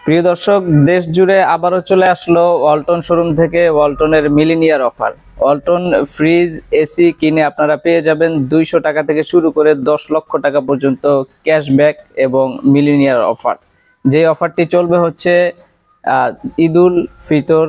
প্রিয় দর্শক, দেশ জুড়ে আবারও চলে আসলো ওয়ালটন শোরুম থেকে ওয়ালটনের millionaire offer. Walton fridge AC কিনে আপনারা পেয়ে যাবেন 200 টাকা থেকে শুরু করে 10 লক্ষ টাকা পর্যন্ত ক্যাশব্যাক এবং মিলিনিয়ার অফার। যে অফারটি চলবে হচ্ছে ঈদুল ফিতর,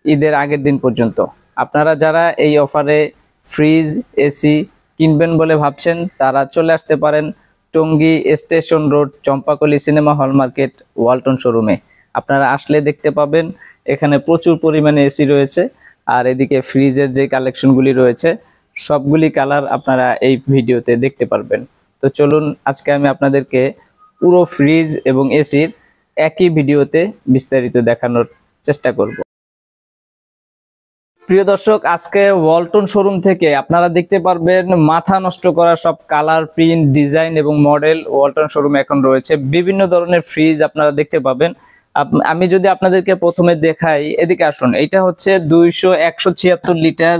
ঈদের আগের দিন পর্যন্ত। আপনারা যারা এই অফারে ফ্রিজ এসি কিনবেন বলে ভাবছেন তারা চলে আসতে পারেন Tongi station road, Champakali cinema hall market, Walton শোরুমে। আপনারা আসলে দেখতে পাবেন এখানে প্রচুর পরিমাণে এসি রয়েছে, আর এদিকে ফ্রিজের যে কালেকশনগুলি রয়েছে সবগুলি কালার আপনারা এই ভিডিওতে দেখতে পারবেন। তো চলুন আজকে আমি আপনাদেরকে পুরো ফ্রিজ এবং এসির একই ভিডিওতে বিস্তারিত দেখানোর চেষ্টা করব। প্রিয় দর্শক, আজকে ওয়ালটন শোরুম থেকে আপনারা দেখতে পারবেন মাথা নষ্ট করা সব কালার, প্রিন্ট, ডিজাইন এবং মডেল ওয়ালটন শোরুমে এখন রয়েছে। বিভিন্ন ধরনের ফ্রিজ আপনারা দেখতে পাবেন। আমি যদি আপনাদেরকে প্রথমে দেখাই, এদিকে আসুন। এটা হচ্ছে 176 লিটার,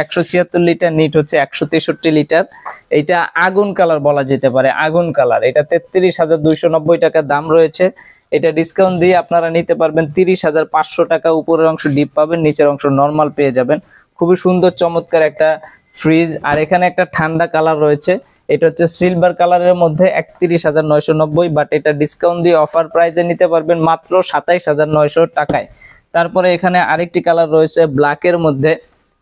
176 লিটার নিট হচ্ছে 163 লিটার। এটা আগুন কালার বলা যেতে পারে, আগুন কালার। এটা 33,290 টাকা দাম রয়েছে। এটা ডিসকাউন্ট দিয়ে আপনারা নিতে পারবেন 30,500 টাকা। উপরের অংশ ডিপ পাবেন, নিচের অংশ নরমাল পেয়ে যাবেন। খুবই সুন্দর চমৎকার একটা ফ্রিজ। আর এখানে একটা ঠান্ডা কালার রয়েছে, এটা হচ্ছে সিলভার কালারের মধ্যে 31,990, বাট এটা ডিসকাউন্ট দিয়ে অফার প্রাইসে নিতে পারবেন মাত্র 27,900 টাকায়। তারপরে এখানে আরেকটি কালার রয়েছে ব্ল্যাকের মধ্যে,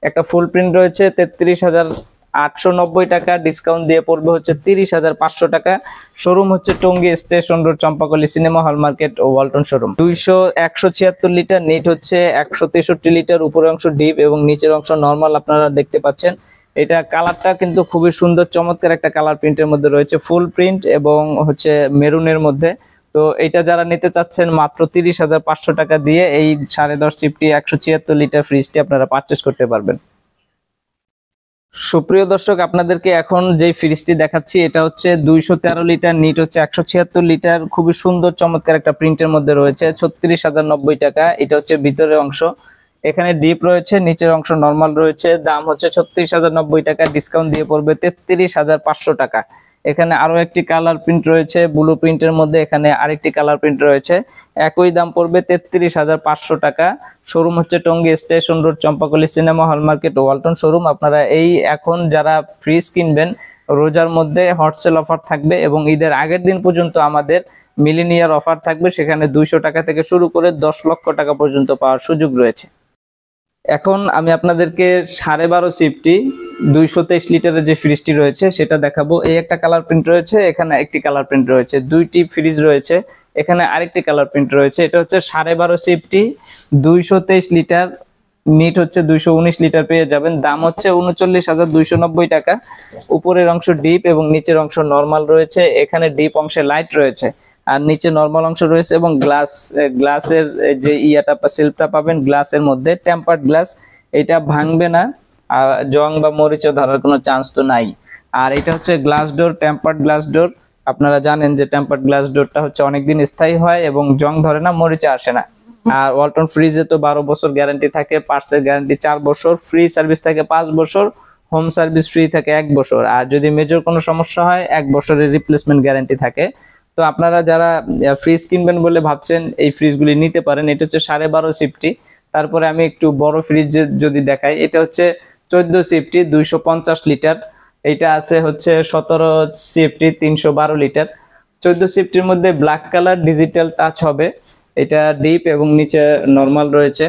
একটা ফুল প্রিন্ট রয়েছে 33,890 টাকা, ডিসকাউন্ট দিয়ে পড়বে হচ্ছে 30,500 টাকা। শোরুম হচ্ছে Tongi station road, Champakali cinema hall market ও ওয়ালটন শোরুম। 176 লিটার নিট হচ্ছে 163 লিটার, উপরের অংশ ডিপ এবং নিচের অংশ নরমাল আপনারা দেখতে পাচ্ছেন। এটা কালারটা কিন্তু খুবই সুন্দর চমৎকার একটা কালার প্রিন্টের মধ্যে রয়েছে, ফুল প্রিন্ট এবং হচ্ছে মেরুনের মধ্যে। তো এটা যারা নিতে চাচ্ছেন মাত্র 30,500 টাকা দিয়ে এই 10.5 চিপটি 176 লিটার ফ্রিজটি আপনারা পারচেস করতে পারবেন। সুপ্রিয় দর্শক, আপনাদেরকে এখন যে ফ্রিজটি দেখাচ্ছি এটা হচ্ছে 213 লিটার, নিট হচ্ছে 176 লিটার। খুবই সুন্দর চমৎকার একটা প্রিন্টের মধ্যে রয়েছে, 36,090 টাকা। এটা হচ্ছে ভিতরের অংশ, এখানে ডিপ রয়েছে, নিচের অংশ নরমাল রয়েছে। দাম হচ্ছে 36,090 টাকা, ডিসকাউন্ট দিয়ে পড়বে 33,500 টাকা। এখানে আরো একটি কালার প্রিন্ট রয়েছে ব্লু প্রিন্টের মধ্যে, এখানে আরেকটি কালার প্রিন্ট রয়েছে, একই দাম পড়বে 33,500 টাকা। শোরুম হচ্ছে Tongi station road, Champakali cinema hall market, Walton showroom. আপনারা এই এখন যারা ফ্রিজ কিনবেন, রোজার মধ্যে হটসেল অফার থাকবে এবং ঈদের আগের দিন পর্যন্ত আমাদের মিলিনিয়ার অফার থাকবে। সেখানে 200 টাকা থেকে শুরু করে 10 লক্ষ টাকা পর্যন্ত পাওয়ার সুযোগ রয়েছে। এখন আমি আপনাদেরকে 12.5 সিফটি 223 লিটারের যে ফ্রিজটি রয়েছে সেটা দেখাবো। এই একটা কালার প্রিন্ট রয়েছে, এখানে একটি কালার প্রিন্ট রয়েছে, দুইটি ফ্রিজ রয়েছে, এখানে আরেকটি কালার প্রিন্ট রয়েছে। এটা হচ্ছে 12.5 সিফটি 223 লিটার, নিট হচ্ছে 219 লিটার পেয়ে যাবেন। দাম হচ্ছে 39,290 টাকা। উপরের অংশ ডিপ এবং নিচের অংশ নরমাল রয়েছে, এখানে ডিপ অংশে লাইট রয়েছে আর নিচে নরমাল অংশ রয়েছে এবং গ্লাসের যে ইয়াটা সেলফটা পাবেন গ্লাসের মধ্যে, টেম্পার্ড গ্লাস। এটা ভাঙবে না, আর জং বা মরিচা ধরার কোনো চান্স তো নাই। আর এটা হচ্ছে glass door, tempered glass door. আপনারা জানেন যে টেম্পার্ড গ্লাস ডোরটা হচ্ছে অনেকদিন স্থায়ী হয় এবং জং ধরে না, মরিচা আসে না। আর ওয়ালটন ফ্রিজে তো 12 বছর গ্যারান্টি থাকে, পার্টসের গ্যারান্টি 4 বছর, ফ্রি সার্ভিস থাকে 5 বছর, হোম সার্ভিস ফ্রি থাকে 1 বছর। আর যদি মেজর কোনো সমস্যা হয় 1 বছরের রিপ্লেসমেন্ট গ্যারান্টি থাকে। তো আপনারা যারা ফ্রিজ কিনবেন বলে ভাবছেন এই ফ্রিজগুলি নিতে পারেন। এটা হচ্ছে 12.5 সিফটি। তারপরে আমি একটু বড় ফ্রিজ যদি দেখাই, এটা হচ্ছে 14 সিফটি 250 লিটার। এইটা আছে হচ্ছে 17 সিফটি 312 লিটার। 14 সিফটির মধ্যে ব্ল্যাক কালার ডিজিটাল টাচ হবে, এটা ডিপ এবং নিচে নরমাল রয়েছে।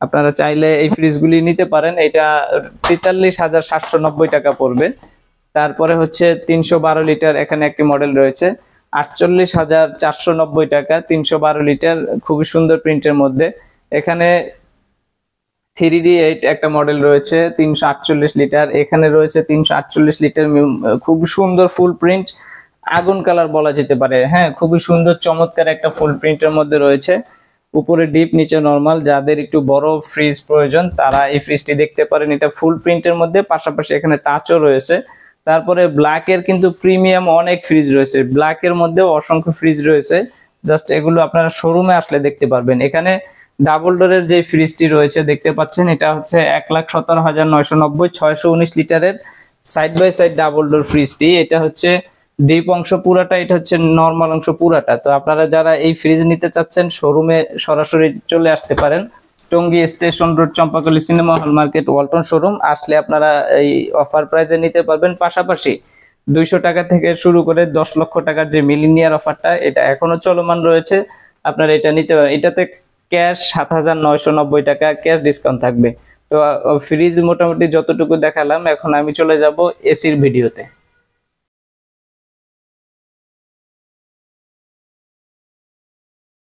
আপনারা চাইলে এই ফ্রিজগুলি নিতে পারেন। এটা 43,790 টাকা পড়বে। তারপরে হচ্ছে 312 লিটার, এখানে একটি মডেল রয়েছে 48,490 টাকা, 312 লিটার, খুবই সুন্দর প্রিন্টের মধ্যে। এখানে 3D8 একটা মডেল রয়েছে 348 লিটার, এখানে রয়েছে 348 লিটার, খুব সুন্দর ফুল প্রিন্ট, আগুন কালার বলা যেতে পারে। হ্যাঁ, খুবই সুন্দর চমৎকার একটা ফুল প্রিন্টের মধ্যে রয়েছে, উপরে ডিপ নিচে নরমাল। যাদের একটু বড় ফ্রিজ প্রয়োজন তারা এই ফ্রিজটি দেখতে পারেন। এটা ফুল প্রিন্টের মধ্যে, পাশাপাশি এখানে টাচও রয়েছে। তারপরে ব্ল্যাকের কিন্তু প্রিমিয়াম অনেক ফ্রিজ রয়েছে, ব্ল্যাকের মধ্যেও অসংখ্য ফ্রিজ রয়েছে। জাস্ট এগুলো আপনারা শোরুমে আসলে দেখতে পারবেন। এখানে ডাবল ডোরের যে ফ্রিজটি রয়েছে দেখতে পাচ্ছেন, এটা হচ্ছে 1,17,990 619 লিটারের side by side double door ফ্রিজটি। এটা হচ্ছে ডিপ অংশ পুরাটা, এটা হচ্ছে নরমাল অংশ পুরাটা। তো আপনারা যারা এই ফ্রিজ নিতে চাচ্ছেন শোরুমে সরাসরি চলে আসতে পারেন। Tongi station road, Champakali cinema hall market, Walton showroom আসলে আপনারা এই অফার প্রাইসে নিতে পারবেন। পাশাপাশি 200 টাকা থেকে শুরু করে 10 লক্ষ টাকার যে মিলিনিয়ার অফারটা, এটা এখনো চলমান রয়েছে, আপনারা এটা নিতে পারেন। এটাতে ক্যাশ 7,990 টাকা ক্যাশ ডিসকাউন্ট থাকবে। তো ফ্রিজ মোটামুটি যতটুকু দেখালাম, এখন আমি চলে যাব এসির ভিডিওতে।